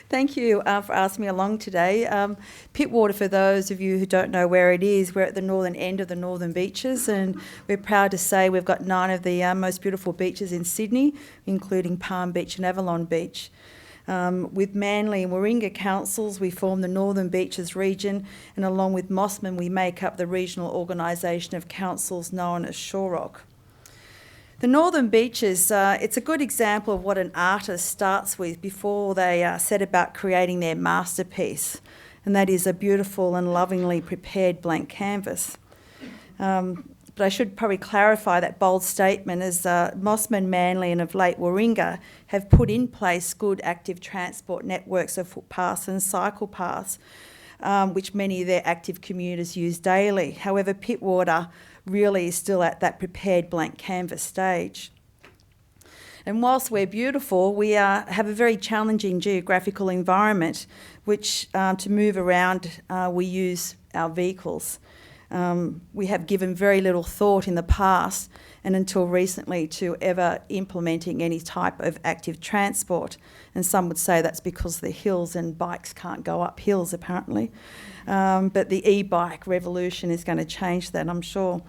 Thank you for asking me along today. Pittwater, for those of you who don't know where it is, we're at the northern end of the Northern Beaches, and we're proud to say we've got 9 of the most beautiful beaches in Sydney, including Palm Beach and Avalon Beach. With Manly and Warringah councils, we form the Northern Beaches region, and along with Mossman, we make up the regional organisation of councils known as Shore Rock. The Northern Beaches, it's a good example of what an artist starts with before they set about creating their masterpiece, and that is a beautiful and lovingly prepared blank canvas. But I should probably clarify that bold statement, as Mossman, Manly and of late Warringah have put in place good active transport networks of footpaths and cycle paths, which many of their active commuters use daily. However, Pittwater really is still at that prepared blank canvas stage. And whilst we're beautiful, we have a very challenging geographical environment, which to move around we use our vehicles. We have given very little thought in the past and until recently to ever implementing any type of active transport. And some would say that's because the hills and bikes can't go up hills apparently. But the e-bike revolution is going to change that, I'm sure.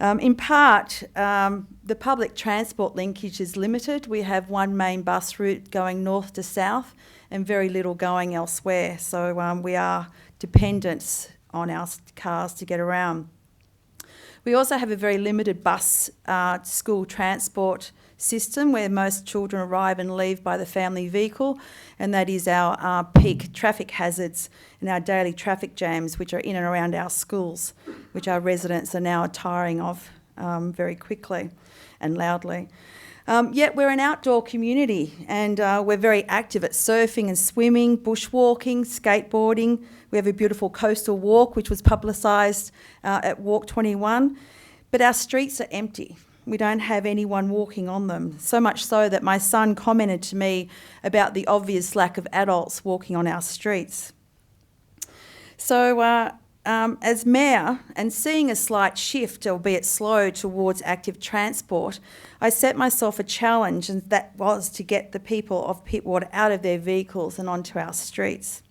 In part, the public transport linkage is limited. We have one main bus route going north to south and very little going elsewhere. So we are dependent on our cars to get around. We also have a very limited bus school transport system where most children arrive and leave by the family vehicle, and that is our peak traffic hazards and our daily traffic jams, which are in and around our schools, which our residents are now tiring of very quickly and loudly. Yet we're an outdoor community, and we're very active at surfing and swimming, bushwalking, skateboarding. We have a beautiful coastal walk which was publicised at Walk 21, but our streets are empty. We don't have anyone walking on them, so much so that my son commented to me about the obvious lack of adults walking on our streets. So as Mayor, and seeing a slight shift, albeit slow, towards active transport, I set myself a challenge, and that was to get the people of Pittwater out of their vehicles and onto our streets.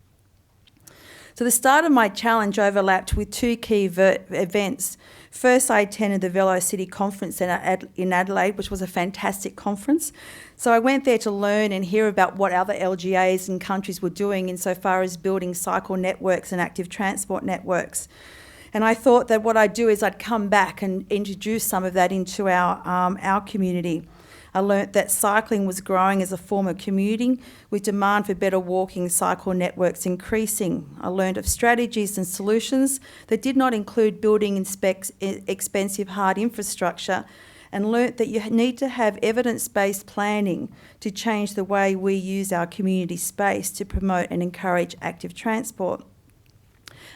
So the start of my challenge overlapped with 2 key events. First, I attended the Velo City Conference in Adelaide, which was a fantastic conference. So I went there to learn and hear about what other LGAs and countries were doing insofar as building cycle networks and active transport networks. And I thought that what I'd do is I'd come back and introduce some of that into our community. I learnt that cycling was growing as a form of commuting, with demand for better walking cycle networks increasing. I learned of strategies and solutions that did not include building expensive hard infrastructure, and learnt that you need to have evidence-based planning to change the way we use our community space to promote and encourage active transport.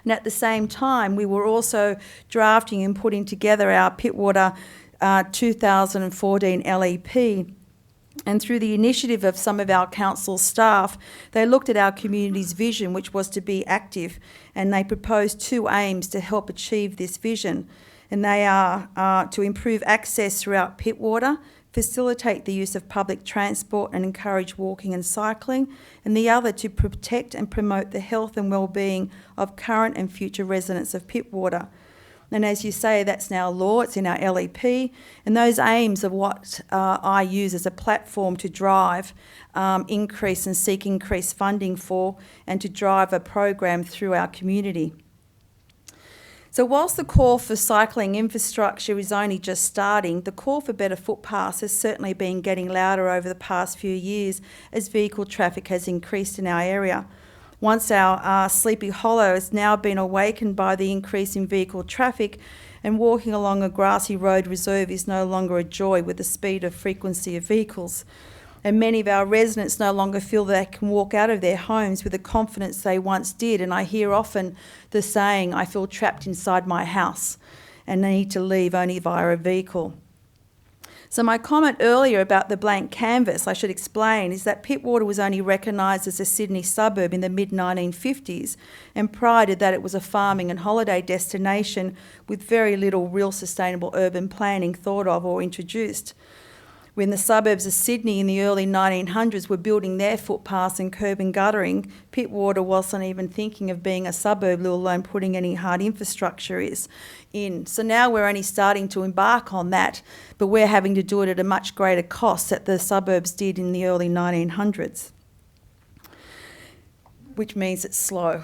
And at the same time, we were also drafting and putting together our Pittwater 2014 LEP, and through the initiative of some of our council staff, they looked at our community's vision, which was to be active, and they proposed 2 aims to help achieve this vision, and they are to improve access throughout Pittwater, facilitate the use of public transport and encourage walking and cycling, and the other to protect and promote the health and well-being of current and future residents of Pittwater. And as you say, that's now law, it's in our LEP, and those aims are what I use as a platform to drive increase and seek increased funding for, and to drive a program through our community. So whilst the call for cycling infrastructure is only just starting, the call for better footpaths has certainly been getting louder over the past few years as vehicle traffic has increased in our area. Once our Sleepy Hollow has now been awakened by the increase in vehicle traffic, and walking along a grassy road reserve is no longer a joy with the speed of frequency of vehicles. And many of our residents no longer feel they can walk out of their homes with the confidence they once did. And I hear often the saying, I feel trapped inside my house and need to leave only via a vehicle. So my comment earlier about the blank canvas, I should explain, is that Pittwater was only recognised as a Sydney suburb in the mid-1950s, and prior to that it was a farming and holiday destination with very little real sustainable urban planning thought of or introduced. When the suburbs of Sydney in the early 1900s were building their footpaths and curb and guttering, Pittwater wasn't even thinking of being a suburb, let alone putting any hard infrastructure in. So now we're only starting to embark on that, but we're having to do it at a much greater cost that the suburbs did in the early 1900s. Which means it's slow.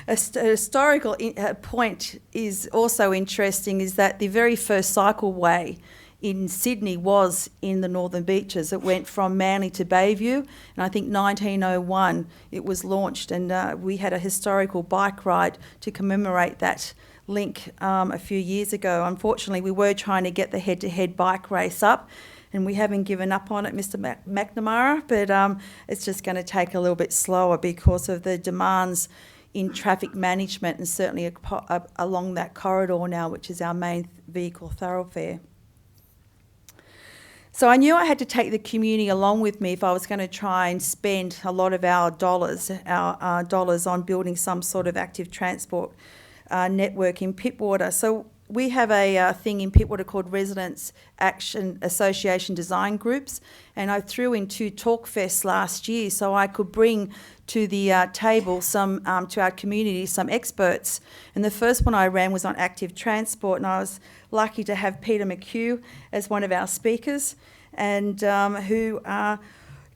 A historical point is also interesting, is that the very first cycleway in Sydney was in the Northern Beaches. It went from Manly to Bayview, and I think 1901 it was launched, and we had a historical bike ride to commemorate that link a few years ago. Unfortunately, we were trying to get the head-to-head bike race up, and we haven't given up on it, Mr. McNamara, but it's just going to take a little bit slower because of the demands in traffic management, and certainly along that corridor now, which is our main vehicle thoroughfare. So I knew I had to take the community along with me if I was going to try and spend a lot of our dollars on building some sort of active transport network in Pittwater. So we have a thing in Pittwater called Residents Action Association Design Groups, and I threw in 2 talk fests last year so I could bring to the table to our community some experts. And the first one I ran was on active transport, and I was lucky to have Peter McHugh as one of our speakers, and who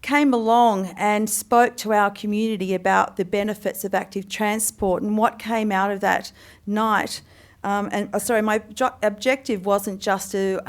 came along and spoke to our community about the benefits of active transport. And what came out of that night, my objective wasn't just to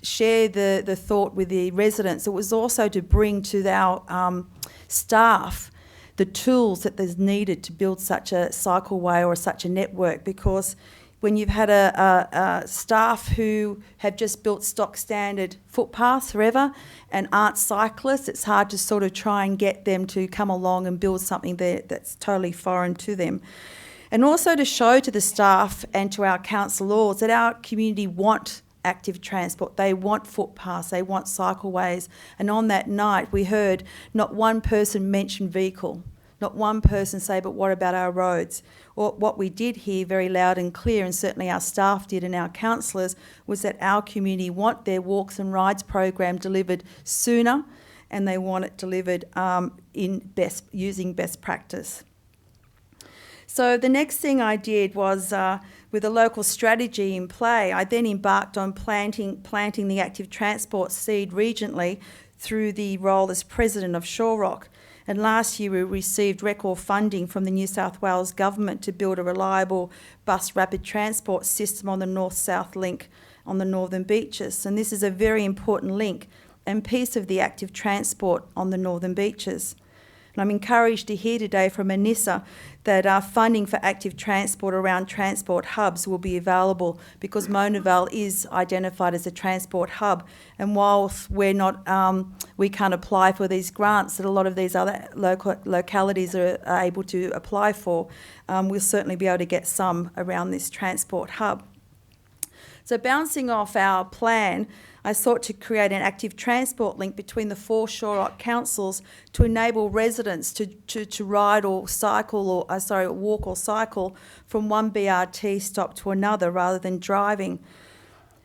share the thought with the residents, it was also to bring to our staff the tools that there's needed to build such a cycleway or such a network, because when you've had a staff who have just built stock standard footpaths forever and aren't cyclists, it's hard to sort of try and get them to come along and build something that's totally foreign to them. And also to show to the staff and to our councillors that our community want active transport, they want footpaths, they want cycleways. And on that night we heard not one person mention vehicle, not one person say, but what about our roads? Or what we did hear very loud and clear, and certainly our staff did and our councillors, was that our community want their walks and rides program delivered sooner, and they want it delivered using best practice. So the next thing I did was, with a local strategy in play, I then embarked on planting the active transport seed regionally through the role as president of Shawrock. And last year we received record funding from the New South Wales Government to build a reliable bus rapid transport system on the North-South link on the Northern Beaches. And this is a very important link and piece of the active transport on the Northern Beaches. And I'm encouraged to hear today from Anissa that our funding for active transport around transport hubs will be available, because Monavale is identified as a transport hub. And whilst we can't apply for these grants that a lot of these other localities are able to apply for, we'll certainly be able to get some around this transport hub. So bouncing off our plan, I sought to create an active transport link between the 4 Shawrock councils to enable residents to ride or cycle walk or cycle from one BRT stop to another rather than driving.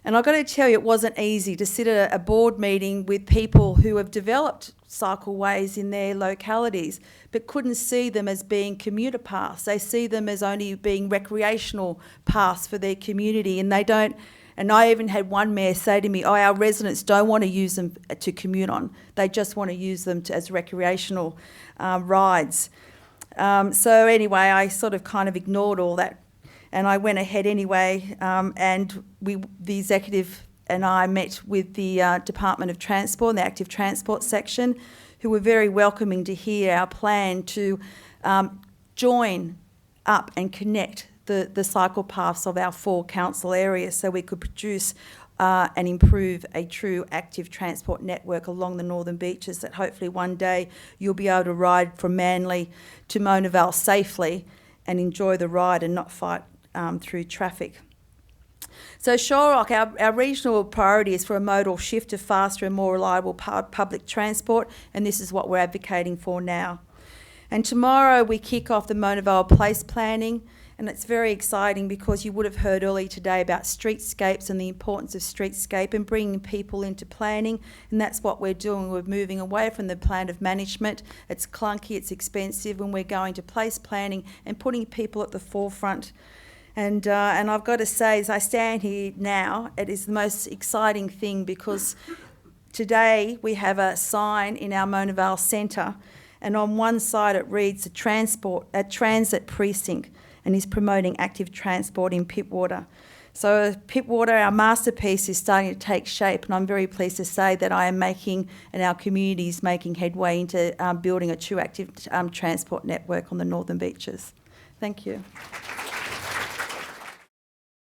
And I've got to tell you, it wasn't easy to sit at a board meeting with people who have developed cycleways in their localities but couldn't see them as being commuter paths. They see them as only being recreational paths for their community, and they don't. And I even had one mayor say to me, our residents don't want to use them to commute on. They just want to use them as recreational rides. So anyway, I sort of kind of ignored all that, and I went ahead anyway, and the executive and I met with the Department of Transport, the active transport section, who were very welcoming to hear our plan to join up and connect the cycle paths of our 4 council areas so we could produce and improve a true active transport network along the Northern Beaches, that hopefully one day you'll be able to ride from Manly to Monavale safely and enjoy the ride and not fight through traffic. So Shawrock, our regional priority is for a modal shift to faster and more reliable public transport, and this is what we're advocating for now. And tomorrow we kick off the Monavale Place planning, And it's very exciting because you would have heard earlier today about streetscapes and the importance of streetscape and bringing people into planning, and that's what we're doing. We're moving away from the plan of management. It's clunky, it's expensive, and we're going to place planning and putting people at the forefront. And I've got to say, as I stand here now, it is the most exciting thing because today we have a sign in our Mona Vale Centre, and on one side it reads a transit precinct, and is promoting active transport in Pittwater. So Pittwater, our masterpiece, is starting to take shape, and I'm very pleased to say that I am making, and our community is making headway into building a true active transport network on the northern beaches. Thank you.